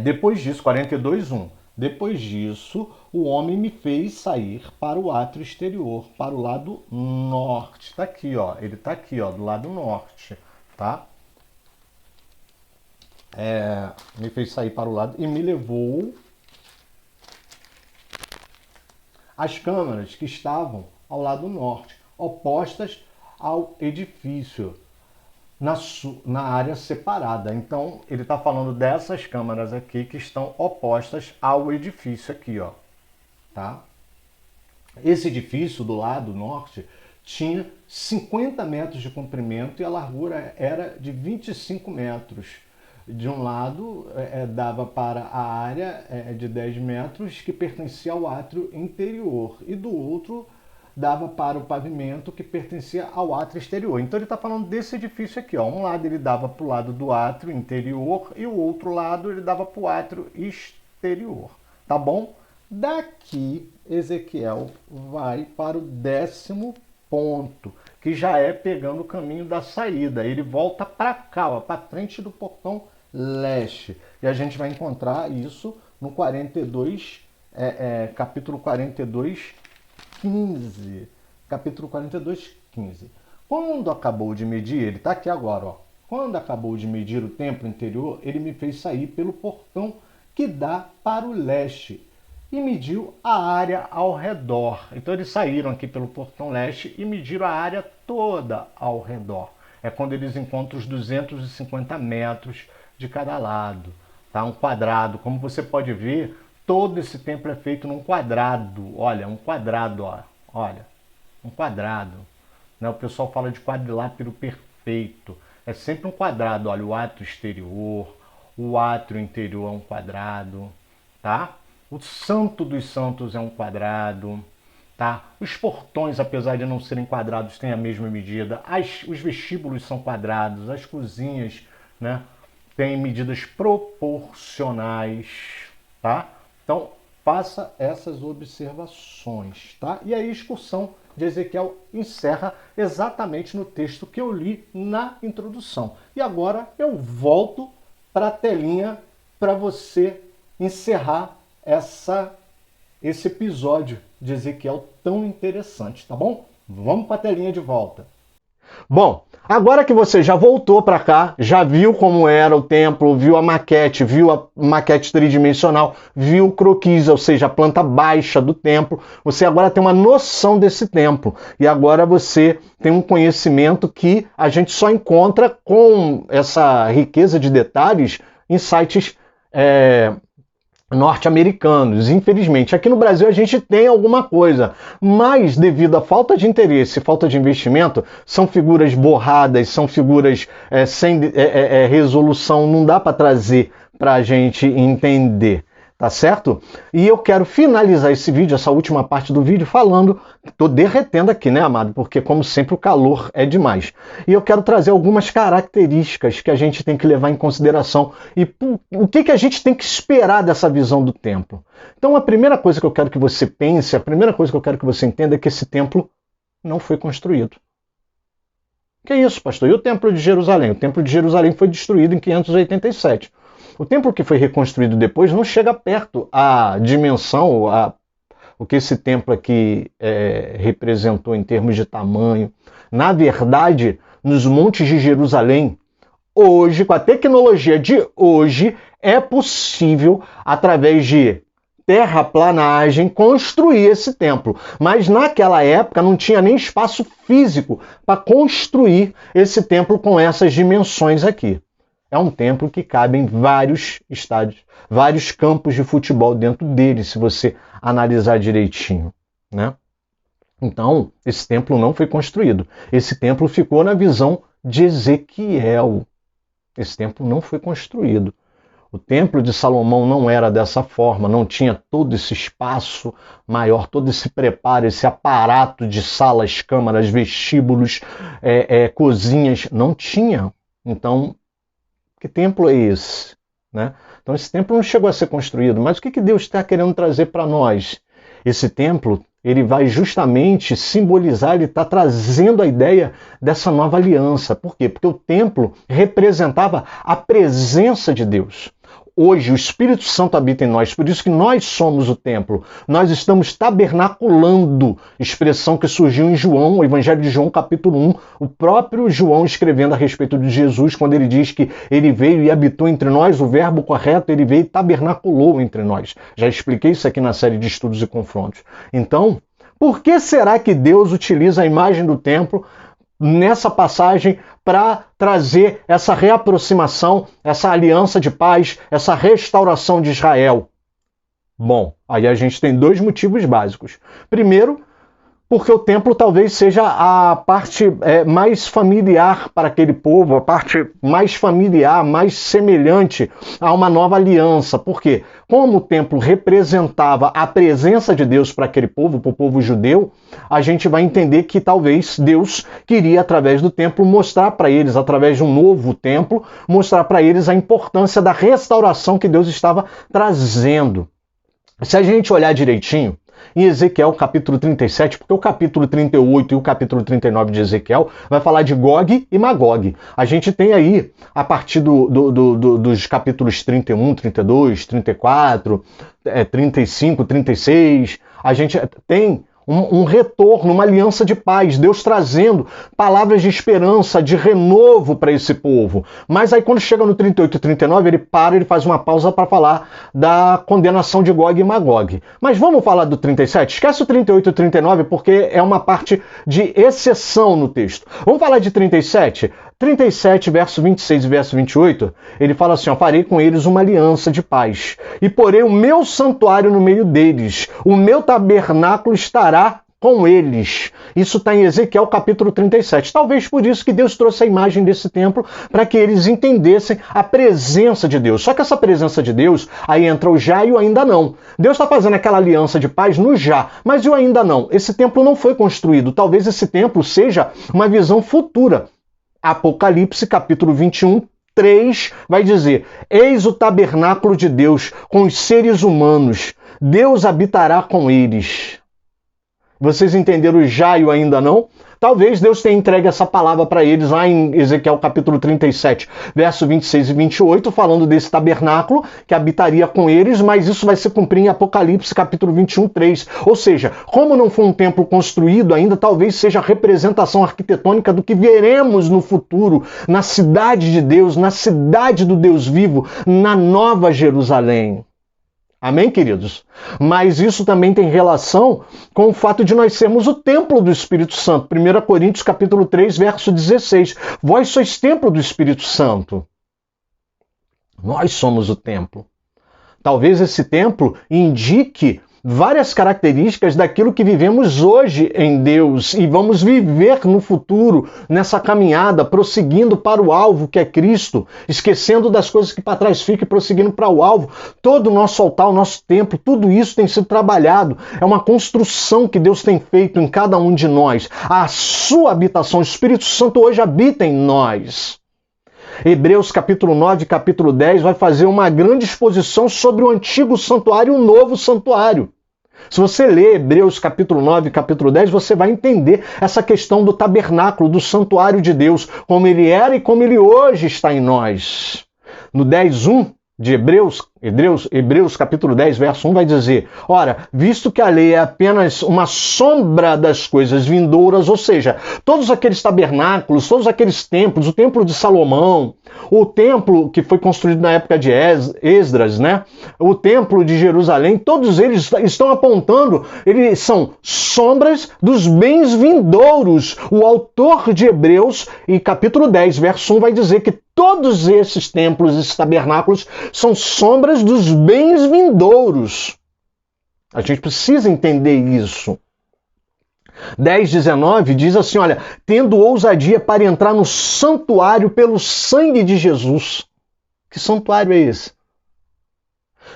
Speaker 1: Depois disso, 42:1. Depois disso, o homem me fez sair para o átrio exterior, para o lado norte. Tá aqui, ó. Ele tá aqui, ó, do lado norte, tá? Me fez sair para o lado e me levou às câmaras que estavam ao lado norte, opostas ao edifício, na área separada. Então, ele está falando dessas câmaras aqui que estão opostas ao edifício aqui, ó, tá? Esse edifício do lado norte tinha 50 metros de comprimento e a largura era de 25 metros. De um lado, dava para a área de 10 metros que pertencia ao átrio interior e do outro dava para o pavimento que pertencia ao átrio exterior. Então ele está falando desse edifício aqui, ó. Um lado ele dava para o lado do átrio interior e o outro lado ele dava para o átrio exterior, tá bom? Daqui Ezequiel vai para o 10º ponto, que já é pegando o caminho da saída. Ele volta para cá, para frente do portão leste. E a gente vai encontrar isso no 42, capítulo 42, 15. Capítulo 42, 15. Quando acabou de medir, ele está aqui agora, ó. Quando acabou de medir o templo interior, ele me fez sair pelo portão que dá para o leste e mediu a área ao redor. Então eles saíram aqui pelo portão leste e mediram a área toda ao redor. É quando eles encontram os 250 metros de cada lado, tá? Um quadrado. Como você pode ver, todo esse templo é feito num quadrado. Olha, um quadrado, ó. Olha, um quadrado. Né? O pessoal fala de quadrilátero perfeito. É sempre um quadrado. Olha, o átrio exterior, o átrio interior é um quadrado, tá? O Santo dos Santos é um quadrado, tá? Os portões, apesar de não serem quadrados, têm a mesma medida. Os vestíbulos são quadrados, as cozinhas, né, têm medidas proporcionais, tá? Então, faça essas observações, tá? E aí a excursão de Ezequiel encerra exatamente no texto que eu li na introdução. E agora eu volto para a telinha para você encerrar esse episódio de Ezequiel tão interessante, tá bom? Vamos para a telinha de volta. Bom, agora que você já voltou para cá, já viu como era o templo, viu a maquete tridimensional, viu o croquis, ou seja, a planta baixa do templo, você agora tem uma noção desse templo. E agora você tem um conhecimento que a gente só encontra com essa riqueza de detalhes em sites norte-americanos. Infelizmente, aqui no Brasil a gente tem alguma coisa, mas devido à falta de interesse, falta de investimento, são figuras borradas, são figuras sem resolução, não dá para trazer para a gente entender, tá certo? E eu quero finalizar esse vídeo, essa última parte do vídeo, falando, tô derretendo aqui, né, amado? Porque, como sempre, o calor é demais. E eu quero trazer algumas características que a gente tem que levar em consideração e o que a gente tem que esperar dessa visão do templo. Então, a primeira coisa que eu quero que você pense, a primeira coisa que eu quero que você entenda é que esse templo não foi construído. Que isso, pastor? E o templo de Jerusalém? O templo de Jerusalém foi destruído em 587. O templo que foi reconstruído depois não chega perto à dimensão, o que esse templo aqui representou em termos de tamanho. Na verdade, nos montes de Jerusalém, hoje, com a tecnologia de hoje, é possível, através de terraplanagem, construir esse templo. Mas naquela época não tinha nem espaço físico para construir esse templo com essas dimensões aqui. É um templo que cabe em vários estádios, vários campos de futebol dentro dele, se você analisar direitinho, né? Então, esse templo não foi construído. Esse templo ficou na visão de Ezequiel. Esse templo não foi construído. O templo de Salomão não era dessa forma, não tinha todo esse espaço maior, todo esse preparo, esse aparato de salas, câmaras, vestíbulos, cozinhas, não tinha. Então, que templo é esse? Né? Então esse templo não chegou a ser construído, mas o que Deus está querendo trazer para nós? Esse templo, ele vai justamente simbolizar, ele está trazendo a ideia dessa nova aliança. Por quê? Porque o templo representava a presença de Deus. Hoje o Espírito Santo habita em nós, por isso que nós somos o templo. Nós estamos tabernaculando, expressão que surgiu em João, o Evangelho de João, capítulo 1, o próprio João escrevendo a respeito de Jesus, quando ele diz que ele veio e habitou entre nós, o verbo correto, ele veio e tabernaculou entre nós. Já expliquei isso aqui na série de estudos e confrontos. Então, por que será que Deus utiliza a imagem do templo nessa passagem para trazer essa reaproximação, essa aliança de paz, essa restauração de Israel? Bom, aí a gente tem dois motivos básicos. Primeiro, porque o templo talvez seja a parte mais familiar para aquele povo, a parte mais familiar, mais semelhante a uma nova aliança. Por quê? Como o templo representava a presença de Deus para aquele povo, para o povo judeu, a gente vai entender que talvez Deus queria, através do templo, mostrar para eles, através de um novo templo, mostrar para eles a importância da restauração que Deus estava trazendo. Se a gente olhar direitinho, em Ezequiel capítulo 37, porque o capítulo 38 e o capítulo 39 de Ezequiel vai falar de Gog e Magog. A gente tem aí, a partir dos capítulos 31, 32, 34, 35, 36, a gente tem um retorno, uma aliança de paz, Deus trazendo palavras de esperança, de renovo para esse povo. Mas aí quando chega no 38 e 39, ele faz uma pausa para falar da condenação de Gog e Magog. Mas vamos falar do 37? Esquece o 38 e 39 porque é uma parte de exceção no texto. Vamos falar de 37? 37, verso 26 e verso 28, ele fala assim, farei com eles uma aliança de paz, e porei o meu santuário no meio deles, o meu tabernáculo estará com eles. Isso está em Ezequiel capítulo 37. Talvez por isso que Deus trouxe a imagem desse templo, para que eles entendessem a presença de Deus. Só que essa presença de Deus, aí entra o já e o ainda não. Deus está fazendo aquela aliança de paz no já, mas e o ainda não? Esse templo não foi construído. Talvez esse templo seja uma visão futura. Apocalipse, capítulo 21, 3, vai dizer, eis o tabernáculo de Deus com os seres humanos, Deus habitará com eles. Vocês entenderam o já e o ainda não? Talvez Deus tenha entregue essa palavra para eles lá em Ezequiel capítulo 37, verso 26 e 28, falando desse tabernáculo que habitaria com eles, mas isso vai se cumprir em Apocalipse capítulo 21, 3. Ou seja, como não foi um templo construído ainda, talvez seja a representação arquitetônica do que veremos no futuro, na cidade de Deus, na cidade do Deus vivo, na Nova Jerusalém. Amém, queridos? Mas isso também tem relação com o fato de nós sermos o templo do Espírito Santo. 1 Coríntios capítulo 3, verso 16. Vós sois templo do Espírito Santo. Nós somos o templo. Talvez esse templo indique várias características daquilo que vivemos hoje em Deus e vamos viver no futuro, nessa caminhada, prosseguindo para o alvo que é Cristo, esquecendo das coisas que para trás ficam e prosseguindo para o alvo. Todo o nosso altar, o nosso templo, tudo isso tem sido trabalhado. É uma construção que Deus tem feito em cada um de nós. A sua habitação, o Espírito Santo hoje habita em nós. Hebreus capítulo 9, capítulo 10 vai fazer uma grande exposição sobre o antigo santuário e o novo santuário. Se você ler Hebreus capítulo 9, capítulo 10, você vai entender essa questão do tabernáculo, do santuário de Deus, como ele era e como ele hoje está em nós. No 10:1 de Hebreus capítulo 10, verso 1 vai dizer, ora, visto que a lei é apenas uma sombra das coisas vindouras, ou seja, todos aqueles tabernáculos, todos aqueles templos, o templo de Salomão, o templo que foi construído na época de Esdras, né? O templo de Jerusalém, todos eles estão apontando, eles são sombras dos bens vindouros. O autor de Hebreus, em capítulo 10, verso 1, vai dizer que todos esses templos, esses tabernáculos, são sombras dos bens vindouros. A gente precisa entender isso. 10:19 diz assim, olha, tendo ousadia para entrar no santuário pelo sangue de Jesus. Que santuário é esse?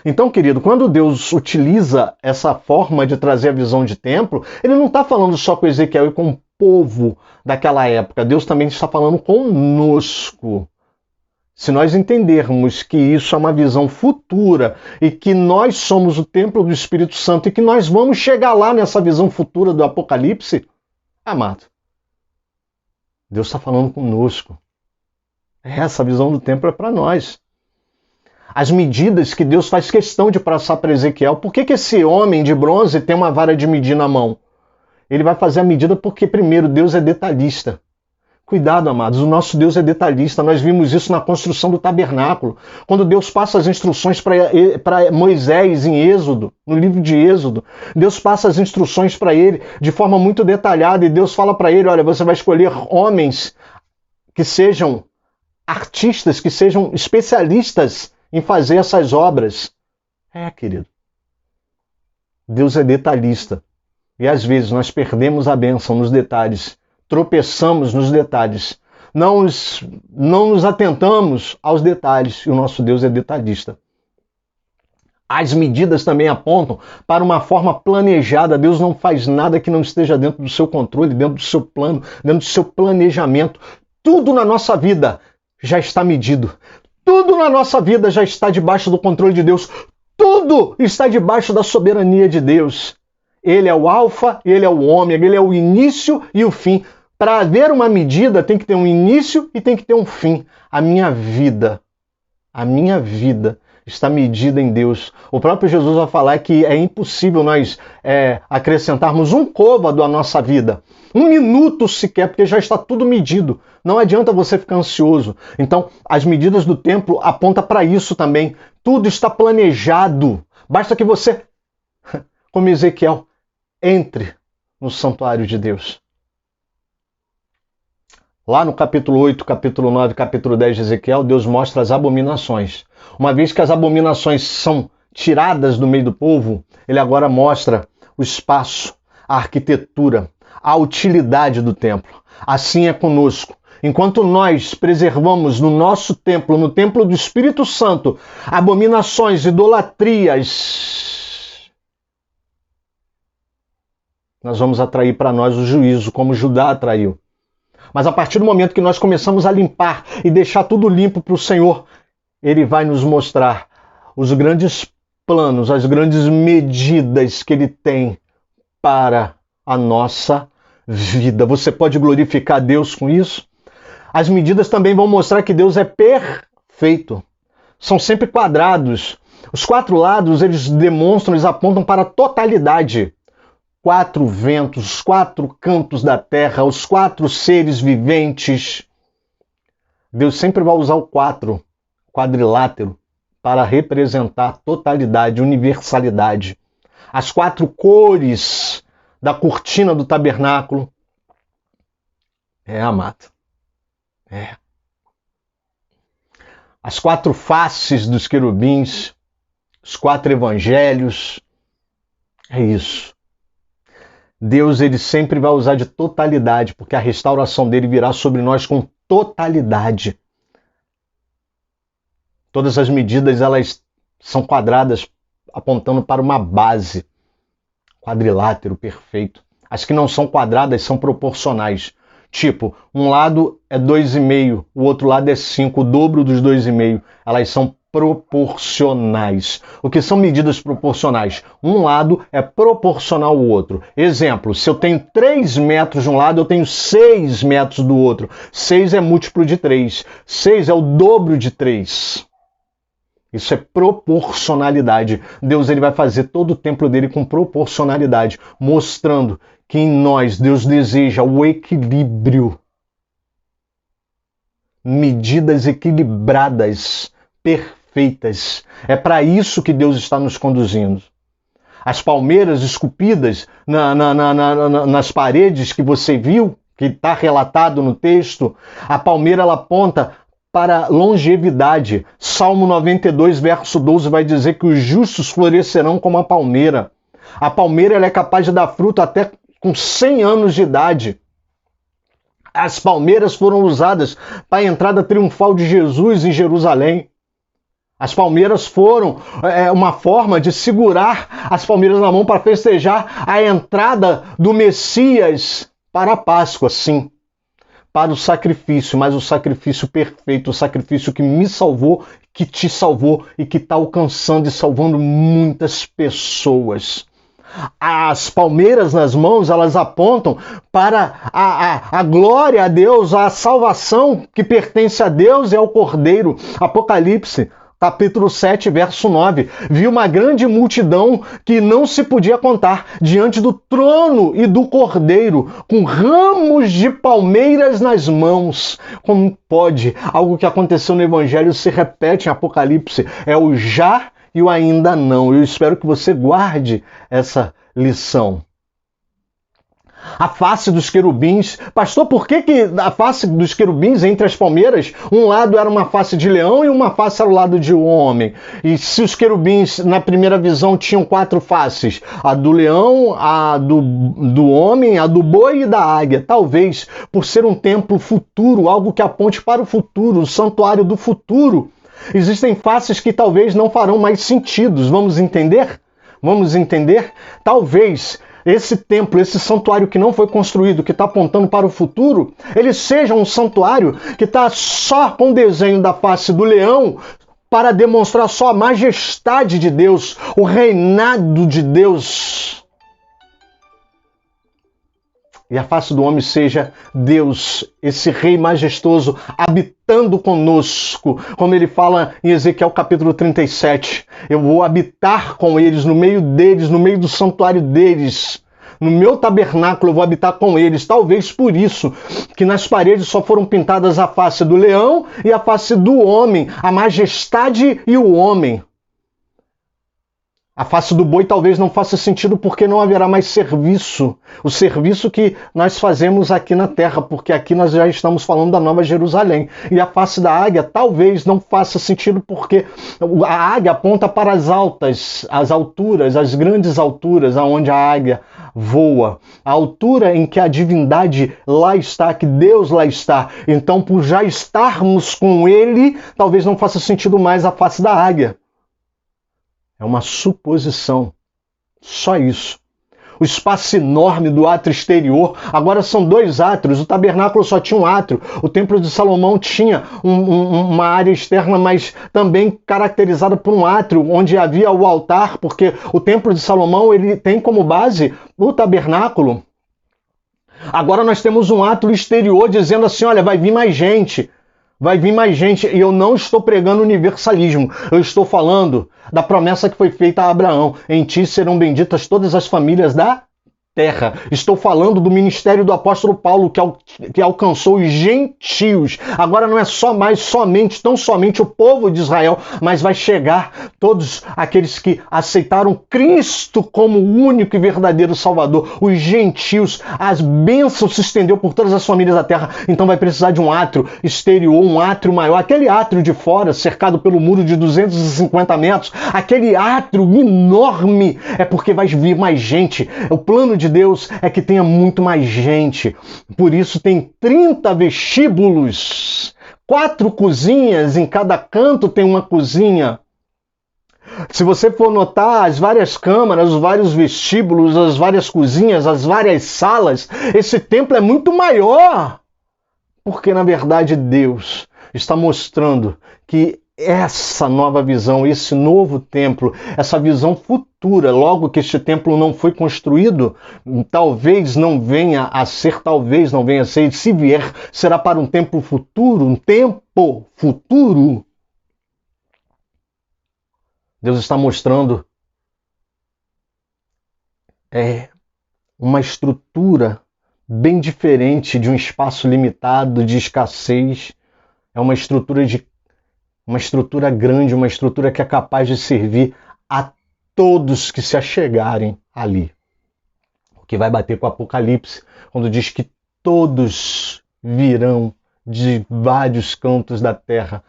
Speaker 1: Então, querido, quando Deus utiliza essa forma de trazer a visão de templo, ele não está falando só com Ezequiel e com o povo daquela época. Deus também está falando conosco. Se nós entendermos que isso é uma visão futura e que nós somos o templo do Espírito Santo e que nós vamos chegar lá nessa visão futura do Apocalipse, amado, Deus está falando conosco. Essa visão do templo é para nós. As medidas que Deus faz questão de passar para Ezequiel. Por que esse homem de bronze tem uma vara de medir na mão? Ele vai fazer a medida porque, primeiro, Deus é detalhista. Cuidado, amados, o nosso Deus é detalhista. Nós vimos isso na construção do tabernáculo. Quando Deus passa as instruções para Moisés em Êxodo, no livro de Êxodo, Deus passa as instruções para ele de forma muito detalhada e Deus fala para ele, olha, você vai escolher homens que sejam artistas, que sejam especialistas em fazer essas obras. Querido, Deus é detalhista. E às vezes nós perdemos a bênção nos detalhes. Tropeçamos nos detalhes, não nos atentamos aos detalhes, e o nosso Deus é detalhista. As medidas também apontam para uma forma planejada. Deus não faz nada que não esteja dentro do seu controle, dentro do seu plano, dentro do seu planejamento. Tudo na nossa vida já está medido. Tudo na nossa vida já está debaixo do controle de Deus. Tudo está debaixo da soberania de Deus. Ele é o alfa, ele é o ômega, ele é o início e o fim. Para haver uma medida, tem que ter um início e tem que ter um fim. A minha vida está medida em Deus. O próprio Jesus vai falar que é impossível nós acrescentarmos um côvado à nossa vida. Um minuto sequer, porque já está tudo medido. Não adianta você ficar ansioso. Então, as medidas do templo apontam para isso também. Tudo está planejado. Basta que você, como Ezequiel, entre no santuário de Deus. Lá no capítulo 8, capítulo 9, capítulo 10 de Ezequiel, Deus mostra as abominações. Uma vez que as abominações são tiradas do meio do povo, ele agora mostra o espaço, a arquitetura, a utilidade do templo. Assim é conosco. Enquanto nós preservamos no nosso templo, no templo do Espírito Santo, abominações, idolatrias, nós vamos atrair para nós o juízo, como Judá atraiu. Mas a partir do momento que nós começamos a limpar e deixar tudo limpo para o Senhor, Ele vai nos mostrar os grandes planos, as grandes medidas que Ele tem para a nossa vida. Você pode glorificar Deus com isso? As medidas também vão mostrar que Deus é perfeito. São sempre quadrados. Os 4 lados, eles demonstram, eles apontam para a totalidade. 4 ventos, os 4 cantos da terra, os 4 seres viventes. Deus sempre vai usar o 4, quadrilátero, para representar totalidade, universalidade. As 4 cores da cortina do tabernáculo. Amado. As 4 faces dos querubins, os 4 evangelhos. É isso. Deus, ele sempre vai usar de totalidade, porque a restauração dele virá sobre nós com totalidade. Todas as medidas, elas são quadradas, apontando para uma base. Quadrilátero perfeito. As que não são quadradas são proporcionais. Tipo, um lado é 2,5, o outro lado é 5, o dobro dos 2,5. Elas são proporcionais. O que são medidas proporcionais? Um lado é proporcional ao outro. Exemplo, se eu tenho 3 metros de um lado, eu tenho 6 metros do outro. 6 é múltiplo de 3. 6 é o dobro de 3. Isso é proporcionalidade. Deus, ele vai fazer todo o templo dele com proporcionalidade, mostrando que em nós Deus deseja o equilíbrio. Medidas equilibradas, perfeitas. É para isso que Deus está nos conduzindo. As palmeiras esculpidas nas paredes que você viu, que está relatado no texto, a palmeira ela aponta para longevidade. Salmo 92, verso 12 vai dizer que os justos florescerão como a palmeira. A palmeira ela é capaz de dar fruto até com 100 anos de idade. As palmeiras foram usadas para a entrada triunfal de Jesus em Jerusalém. As palmeiras foram uma forma de segurar as palmeiras na mão para festejar a entrada do Messias para a Páscoa, sim. Para o sacrifício, mas o sacrifício perfeito, o sacrifício que me salvou, que te salvou e que está alcançando e salvando muitas pessoas. As palmeiras nas mãos, elas apontam para a glória a Deus, a salvação que pertence a Deus e ao Cordeiro. Apocalipse, capítulo 7, verso 9. Vi uma grande multidão que não se podia contar diante do trono e do Cordeiro, com ramos de palmeiras nas mãos. Como pode? Algo que aconteceu no Evangelho se repete em Apocalipse. É o já e o ainda não. Eu espero que você guarde essa lição. A face dos querubins. Pastor, por que a face dos querubins entre as palmeiras, um lado era uma face de leão e uma face era o lado de um homem? E se os querubins, na primeira visão, tinham 4 faces, a do leão, a do homem, a do boi e da águia, talvez por ser um templo futuro, algo que aponte para o futuro, o santuário do futuro, existem faces que talvez não farão mais sentido. Vamos entender? Vamos entender? Talvez esse templo, esse santuário que não foi construído, que está apontando para o futuro, ele seja um santuário que está só com o desenho da face do leão para demonstrar só a majestade de Deus, o reinado de Deus. e a face do homem seja Deus, esse Rei majestoso, habitando conosco. Como ele fala em Ezequiel capítulo 37, eu vou habitar com eles, no meio deles, no meio do santuário deles. No meu tabernáculo eu vou habitar com eles. Talvez por isso que nas paredes só foram pintadas a face do leão e a face do homem, a majestade e o homem. A face do boi talvez não faça sentido porque não haverá mais serviço. O serviço que nós fazemos aqui na terra, porque aqui nós já estamos falando da Nova Jerusalém. E a face da águia talvez não faça sentido porque a águia aponta para as alturas, as grandes alturas aonde a águia voa. A altura em que a divindade lá está, que Deus lá está. Então, por já estarmos com Ele, talvez não faça sentido mais a face da águia. É uma suposição. Só isso. O espaço enorme do átrio exterior, agora são 2 átrios. O tabernáculo só tinha um átrio. O templo de Salomão tinha uma área externa, mas também caracterizada por um átrio, onde havia o altar, porque o templo de Salomão ele tem como base o tabernáculo. Agora nós temos um átrio exterior dizendo assim, olha, vai vir mais gente. Vai vir mais gente, e eu não estou pregando universalismo, eu estou falando da promessa que foi feita a Abraão. Em ti serão benditas todas as famílias da terra. Estou falando do ministério do apóstolo Paulo que alcançou os gentios. Agora não é tão somente o povo de Israel, mas vai chegar todos aqueles que aceitaram Cristo como o único e verdadeiro Salvador, os gentios. As bênçãos se estendeu por todas as famílias da terra. Então vai precisar de um átrio exterior, um átrio maior, aquele átrio de fora, cercado pelo muro de 250 metros, aquele átrio enorme, é porque vai vir mais gente. O plano de Deus é que tenha muito mais gente. Por isso tem 30 vestíbulos, 4 cozinhas, em cada canto tem uma cozinha. Se você for notar as várias câmaras, os vários vestíbulos, as várias cozinhas, as várias salas, esse templo é muito maior. Porque, na verdade, Deus está mostrando que essa nova visão, esse novo templo, essa visão futura, logo que este templo não foi construído, talvez não venha a ser, e se vier, será para um tempo futuro, um tempo futuro. Deus está mostrando uma estrutura bem diferente de um espaço limitado, de escassez. É uma estrutura grande, uma estrutura que é capaz de servir a todos que se achegarem ali. O que vai bater com o Apocalipse, quando diz que todos virão de vários cantos da terra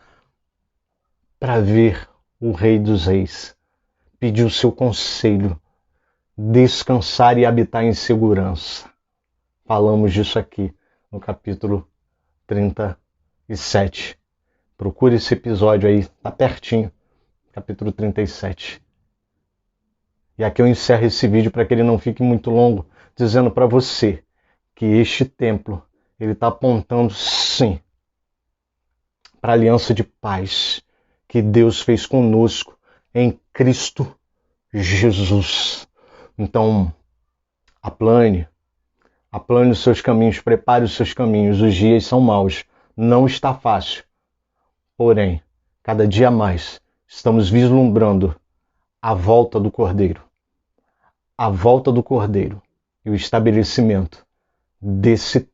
Speaker 1: para ver o Rei dos Reis, pedir o seu conselho, descansar e habitar em segurança. Falamos disso aqui no capítulo 37. Procure esse episódio aí, tá pertinho, capítulo 37. E aqui eu encerro esse vídeo para que ele não fique muito longo, dizendo para você que este templo, ele está apontando sim para a aliança de paz que Deus fez conosco em Cristo Jesus. Então, aplane os seus caminhos, prepare os seus caminhos, os dias são maus, não está fácil. Porém, cada dia mais, estamos vislumbrando a volta do Cordeiro. A volta do Cordeiro e o estabelecimento desse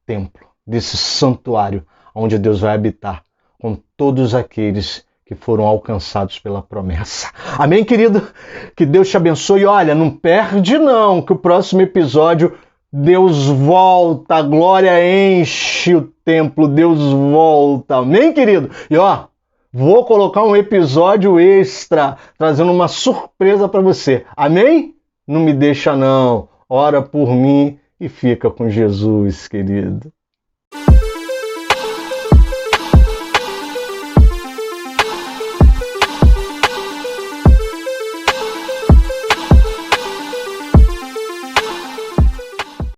Speaker 1: templo, desse santuário, onde Deus vai habitar com todos aqueles que foram alcançados pela promessa. Amém, querido? Que Deus te abençoe. Olha, não perde não, que o próximo episódio Deus volta, a glória enche o templo, Deus volta. Amém, querido? E vou colocar um episódio extra, trazendo uma surpresa para você. Amém? Não me deixa não. Ora por mim e fica com Jesus, querido.